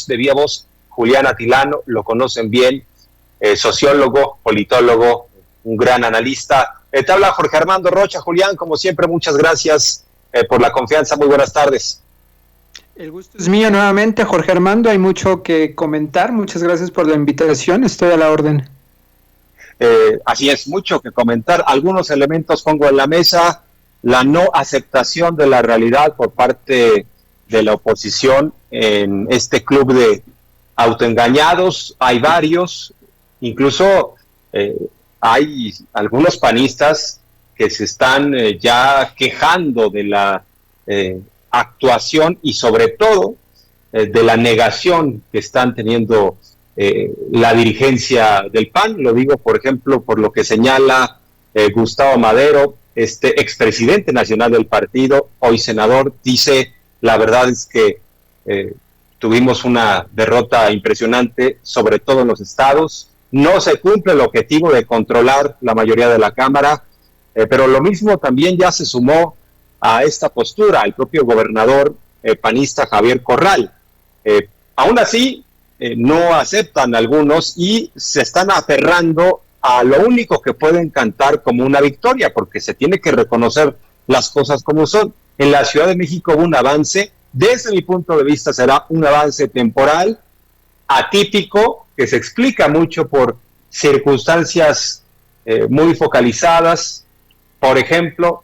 de viva voz Julián Atilano, lo conocen bien, sociólogo, politólogo, un gran analista. Te habla Jorge Armando Rocha. Julián, como siempre, muchas gracias por la confianza. Muy buenas tardes. El gusto es mío nuevamente, Jorge Armando. Hay mucho que comentar. Muchas gracias por la invitación. Estoy a la orden. Así es, mucho que comentar. Algunos elementos pongo en la mesa. La no aceptación de la realidad por parte de la oposición en este club de autoengañados. Hay varios, incluso hay algunos panistas que se están ya quejando de la actuación y sobre todo de la negación que están teniendo la dirigencia del PAN. Lo digo, por ejemplo, por lo que señala Gustavo Madero, expresidente nacional del partido, hoy senador. Dice, la verdad es que tuvimos una derrota impresionante, sobre todo en los estados. No se cumple el objetivo de controlar la mayoría de la Cámara, pero lo mismo también ya se sumó a esta postura el propio gobernador panista Javier Corral. Aún así, no aceptan algunos y se están aferrando a lo único que pueden cantar como una victoria, porque se tiene que reconocer las cosas como son. En la Ciudad de México hubo un avance, desde mi punto de vista será un avance temporal, atípico, que se explica mucho por circunstancias muy focalizadas. Por ejemplo,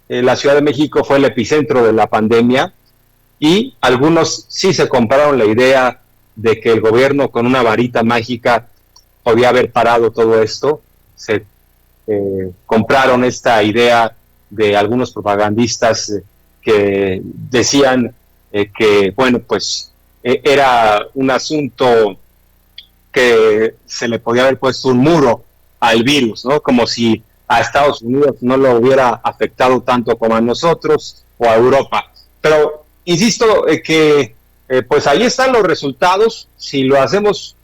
la Ciudad de México fue el epicentro de la pandemia y algunos sí se compraron la idea de que el gobierno con una varita mágica podía haber parado todo esto. Se compraron esta idea de algunos propagandistas que decían que, bueno, pues era un asunto que se le podía haber puesto un muro al virus, ¿no? Como si a Estados Unidos no lo hubiera afectado tanto como a nosotros o a Europa. Pero insisto que pues ahí están los resultados. Si lo hacemos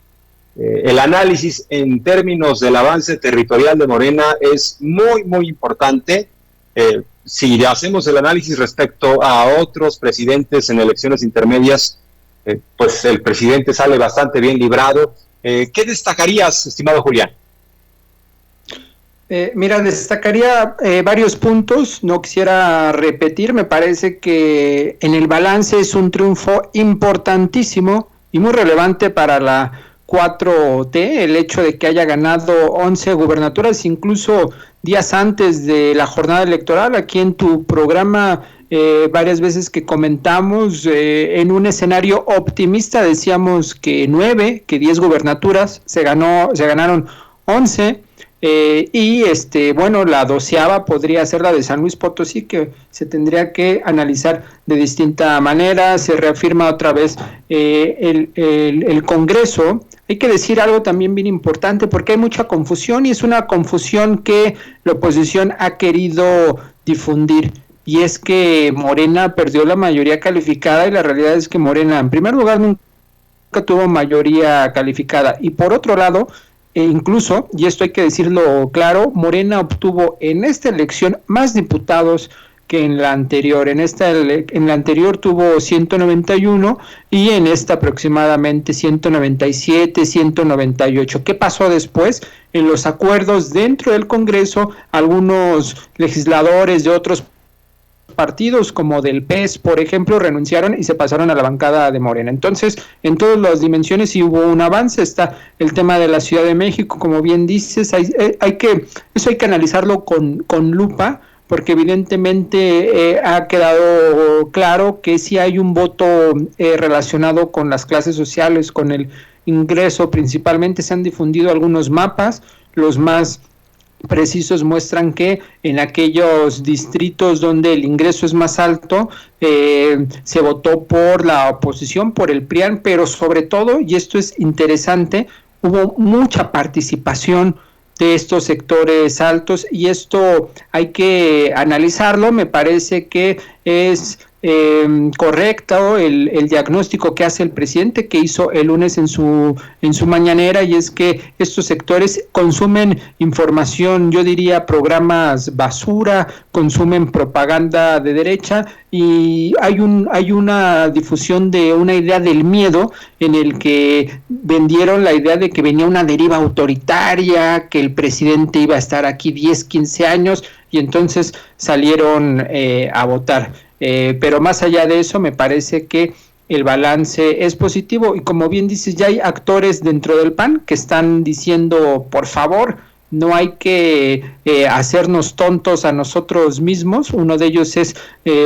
el análisis en términos del avance territorial de Morena es muy, muy importante. Si hacemos el análisis respecto a otros presidentes en elecciones intermedias, pues el presidente sale bastante bien librado. ¿Qué destacarías, estimado Julián? Mira, destacaría varios puntos, no quisiera repetir. Me parece que en el balance es un triunfo importantísimo y muy relevante para la 4T, el hecho de que haya ganado 11 gubernaturas, incluso días antes de la jornada electoral. Aquí en tu programa varias veces que comentamos en un escenario optimista decíamos que 9, que 10 gubernaturas, se ganaron 11. Y bueno, la 12ª podría ser la de San Luis Potosí, que se tendría que analizar de distinta manera. Se reafirma otra vez el Congreso. Hay que decir algo también bien importante, porque hay mucha confusión y es una confusión que la oposición ha querido difundir, y es que Morena perdió la mayoría calificada, y la realidad es que Morena, en primer lugar, nunca tuvo mayoría calificada, y por otro lado, incluso, y esto hay que decirlo claro, Morena obtuvo en esta elección más diputados que en la anterior. En la anterior tuvo 191 y en esta aproximadamente 197, 198. ¿Qué pasó después? En los acuerdos dentro del Congreso, algunos legisladores de otros partidos como del PES, por ejemplo, renunciaron y se pasaron a la bancada de Morena. Entonces, en todas las dimensiones sí hubo un avance. Está el tema de la Ciudad de México, como bien dices, eso hay que analizarlo con lupa, porque evidentemente ha quedado claro que sí hay un voto relacionado con las clases sociales, con el ingreso. Principalmente se han difundido algunos mapas, los más precisos muestran que en aquellos distritos donde el ingreso es más alto, se votó por la oposición, por el PRIAN, pero sobre todo, y esto es interesante, hubo mucha participación de estos sectores altos, y esto hay que analizarlo. Me parece que es correcto el diagnóstico que hace el presidente, que hizo el lunes en su mañanera, y es que estos sectores consumen información, yo diría programas basura, consumen propaganda de derecha, y hay una difusión de una idea del miedo, en el que vendieron la idea de que venía una deriva autoritaria, que el presidente iba a estar aquí 10, 15 años, y entonces salieron a votar. Pero más allá de eso, me parece que el balance es positivo, y como bien dices, ya hay actores dentro del PAN que están diciendo, por favor, no hay que hacernos tontos a nosotros mismos. Uno de ellos es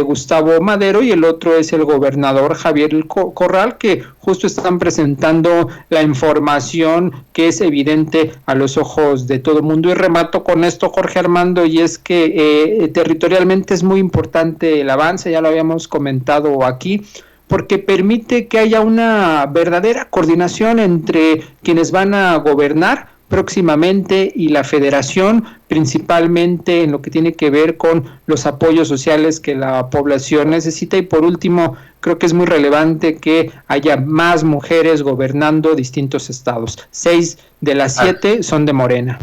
Gustavo Madero, y el otro es el gobernador Javier Corral, que justo están presentando la información que es evidente a los ojos de todo el mundo. Y remato con esto, Jorge Armando, y es que territorialmente es muy importante el avance, ya lo habíamos comentado aquí, porque permite que haya una verdadera coordinación entre quienes van a gobernar próximamente y la federación, principalmente en lo que tiene que ver con los apoyos sociales que la población necesita. Y por último, creo que es muy relevante que haya más mujeres gobernando distintos estados. 6 de las 7 son de Morena.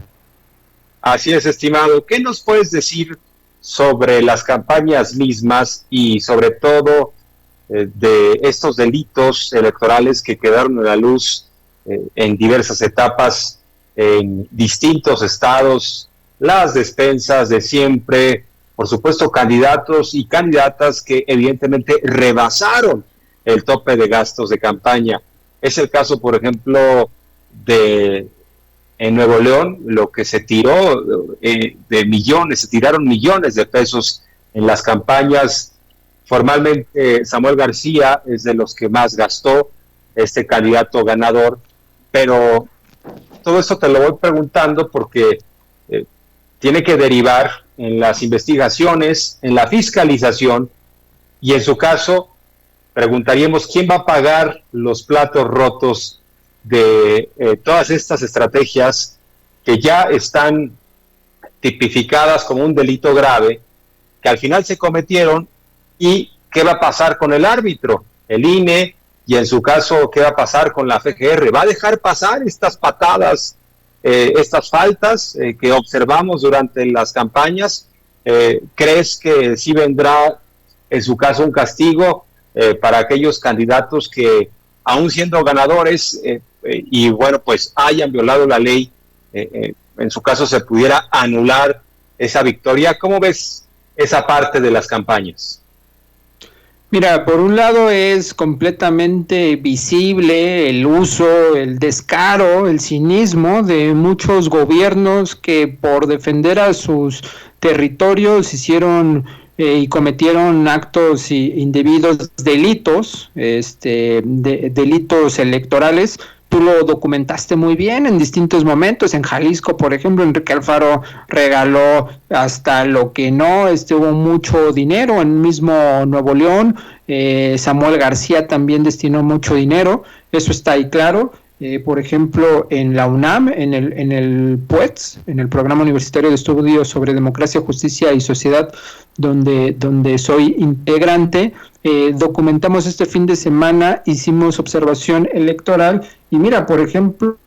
Así es, estimado. ¿Qué nos puedes decir sobre las campañas mismas y sobre todo de estos delitos electorales que quedaron a la luz en diversas etapas en distintos estados, las despensas de siempre, por supuesto candidatos y candidatas que evidentemente rebasaron el tope de gastos de campaña? Es el caso, por ejemplo, de en Nuevo León, lo que se tiró de millones, se tiraron millones de pesos en las campañas. Formalmente Samuel García es de los que más gastó, este candidato ganador, pero todo esto te lo voy preguntando porque tiene que derivar en las investigaciones, en la fiscalización, y en su caso preguntaríamos quién va a pagar los platos rotos de todas estas estrategias que ya están tipificadas como un delito grave, que al final se cometieron, y qué va a pasar con el árbitro, el INE, y en su caso, ¿qué va a pasar con la FGR? ¿Va a dejar pasar estas patadas, estas faltas que observamos durante las campañas? ¿Crees que sí vendrá, en su caso, un castigo para aquellos candidatos que, aún siendo ganadores, y bueno, pues hayan violado la ley, en su caso se pudiera anular esa victoria? ¿Cómo ves esa parte de las campañas? Mira, por un lado es completamente visible el uso, el descaro, el cinismo de muchos gobiernos que por defender a sus territorios hicieron y cometieron actos indebidos, delitos, delitos electorales. Tú lo documentaste muy bien en distintos momentos. En Jalisco, por ejemplo, Enrique Alfaro regaló hasta lo que no, hubo mucho dinero. En mismo Nuevo León, Samuel García también destinó mucho dinero, eso está ahí claro. Por ejemplo, en la UNAM, en el PUETS, en el Programa Universitario de Estudios sobre Democracia, Justicia y Sociedad, donde soy integrante, documentamos este fin de semana, hicimos observación electoral, y mira, por ejemplo,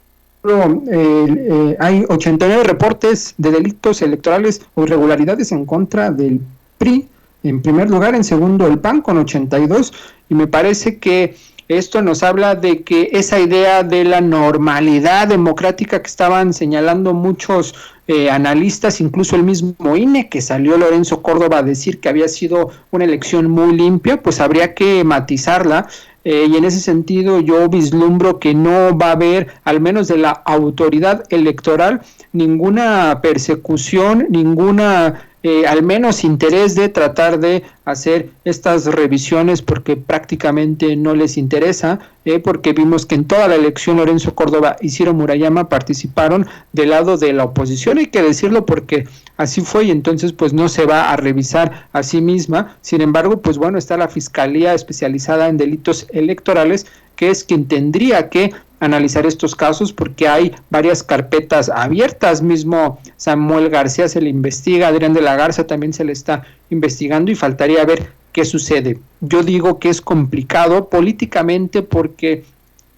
hay 89 reportes de delitos electorales o irregularidades en contra del PRI, en primer lugar. En segundo, el PAN con 82, y me parece que esto nos habla de que esa idea de la normalidad democrática que estaban señalando muchos analistas, incluso el mismo INE, que salió Lorenzo Córdoba a decir que había sido una elección muy limpia, pues habría que matizarla. Y en ese sentido yo vislumbro que no va a haber, al menos de la autoridad electoral, ninguna persecución, ninguna al menos interés de tratar de hacer estas revisiones, porque prácticamente no les interesa, porque vimos que en toda la elección Lorenzo Córdoba y Ciro Murayama participaron del lado de la oposición, hay que decirlo porque así fue, y entonces pues no se va a revisar a sí misma. Sin embargo, pues bueno, está la Fiscalía Especializada en Delitos Electorales, que es quien tendría que analizar estos casos, porque hay varias carpetas abiertas. Mismo Samuel García se le investiga, Adrián de la Garza también se le está investigando, y faltaría ver ¿qué sucede? Yo digo que es complicado políticamente porque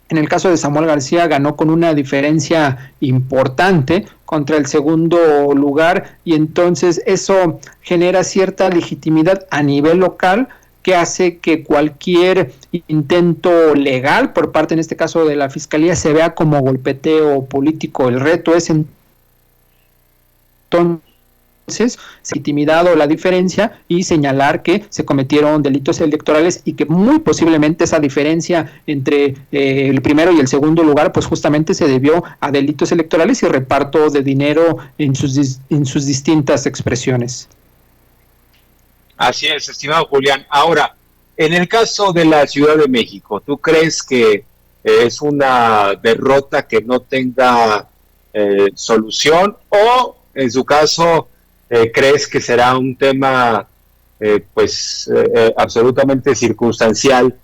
en el caso de Samuel García ganó con una diferencia importante contra el segundo lugar y entonces eso genera cierta legitimidad a nivel local que hace que cualquier intento legal por parte, en este caso de la Fiscalía, se vea como golpeteo político. El reto es entonces intimidado la diferencia y señalar que se cometieron delitos electorales y que muy posiblemente esa diferencia entre el primero y el segundo lugar pues justamente se debió a delitos electorales y reparto de dinero en sus distintas expresiones. Así es, estimado Julián. Ahora, en el caso de la Ciudad de México, ¿tú crees que es una derrota que no tenga solución o en su caso crees que será un tema absolutamente circunstancial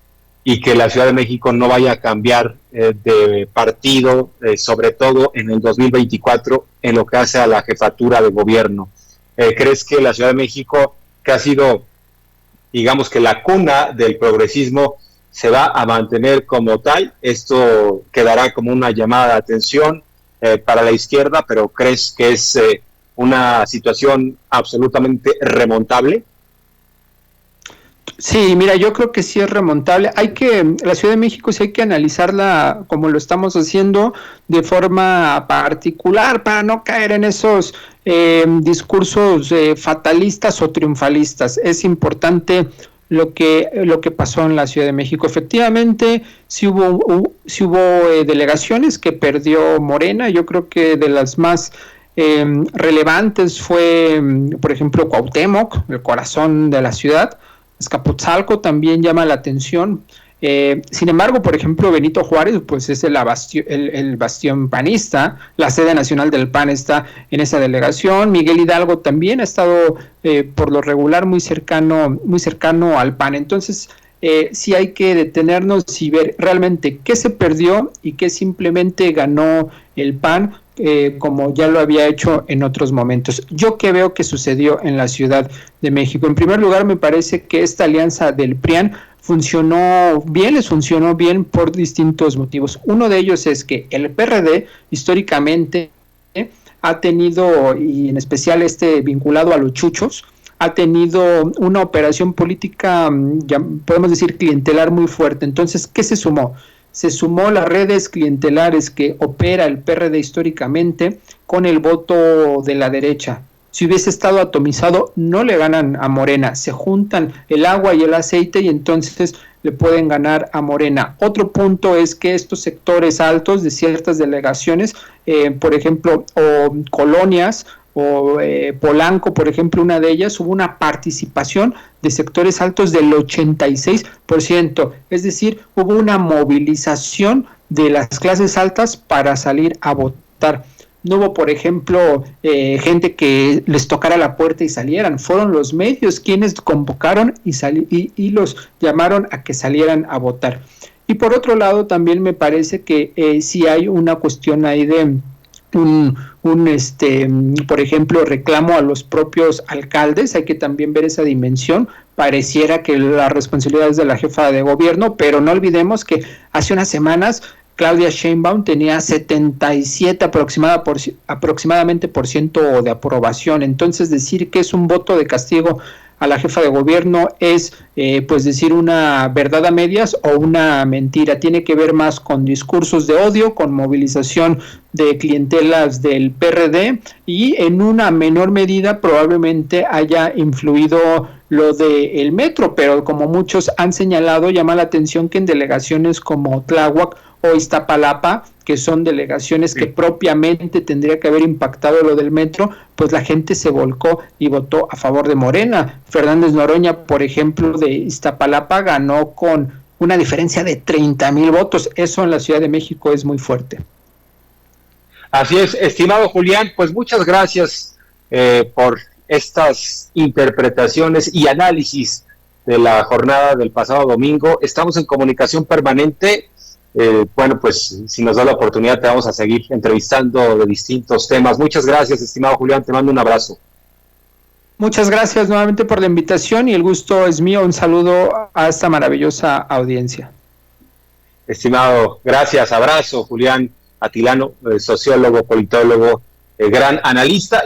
y que la Ciudad de México no vaya a cambiar de partido, sobre todo en el 2024 en lo que hace a la jefatura de gobierno? ¿Crees que la Ciudad de México, que ha sido, digamos que la cuna del progresismo, se va a mantener como tal? Esto quedará como una llamada de atención para la izquierda, pero ¿crees que es una situación absolutamente remontable? Sí, mira, yo creo que sí es remontable. La Ciudad de México sí hay que analizarla como lo estamos haciendo de forma particular para no caer en esos discursos fatalistas o triunfalistas. Es importante lo que pasó en la Ciudad de México. Efectivamente, sí hubo delegaciones que perdió Morena. Yo creo que de las más relevantes fue, por ejemplo, Cuauhtémoc, el corazón de la ciudad. Azcapotzalco también llama la atención. Sin embargo, por ejemplo, Benito Juárez, pues es el bastión panista, la sede nacional del PAN está en esa delegación. Miguel Hidalgo también ha estado por lo regular muy cercano al PAN. Entonces, sí hay que detenernos y ver realmente qué se perdió y qué simplemente ganó el PAN, como ya lo había hecho en otros momentos. Yo que veo que sucedió en la Ciudad de México. En primer lugar, me parece que esta alianza del PRIAN les funcionó bien por distintos motivos. Uno de ellos es que el PRD históricamente ha tenido, y en especial vinculado a los chuchos, ha tenido una operación política, ya podemos decir, clientelar muy fuerte. Entonces, ¿qué se sumó? Se sumó las redes clientelares que opera el PRD históricamente con el voto de la derecha. Si hubiese estado atomizado, no le ganan a Morena. Se juntan el agua y el aceite y entonces le pueden ganar a Morena. Otro punto es que estos sectores altos de ciertas delegaciones, por ejemplo, o colonias, o Polanco, por ejemplo, una de ellas, hubo una participación de sectores altos del 86%, es decir, hubo una movilización de las clases altas para salir a votar. No hubo, por ejemplo, gente que les tocara la puerta y salieran, fueron los medios quienes convocaron y los llamaron a que salieran a votar. Y por otro lado, también me parece que sí hay una cuestión ahí de por ejemplo, reclamo a los propios alcaldes. Hay que también ver esa dimensión. Pareciera que la responsabilidad es de la jefa de gobierno, pero no olvidemos que hace unas semanas Claudia Sheinbaum tenía 77 aproximadamente por ciento de aprobación. Entonces, decir que es un voto de castigo a la jefa de gobierno es pues decir una verdad a medias o una mentira. Tiene que ver más con discursos de odio, con movilización de clientelas del PRD y en una menor medida probablemente haya influido lo del metro, pero como muchos han señalado, llama la atención que en delegaciones como Tláhuac o Iztapalapa, que son delegaciones que propiamente tendría que haber impactado lo del metro, pues la gente se volcó y votó a favor de Morena. Fernández Noroña, por ejemplo, de Iztapalapa, ganó con una diferencia de 30,000 votos. Eso en la Ciudad de México es muy fuerte. Así es, estimado Julián, pues muchas gracias por estas interpretaciones y análisis de la jornada del pasado domingo. Estamos en comunicación permanente. Bueno, pues si nos da la oportunidad te vamos a seguir entrevistando de distintos temas. Muchas gracias, estimado Julián, te mando un abrazo. Muchas gracias nuevamente por la invitación y el gusto es mío. Un saludo a esta maravillosa audiencia. Estimado, gracias, abrazo, Julián Atilano, sociólogo, politólogo, gran analista.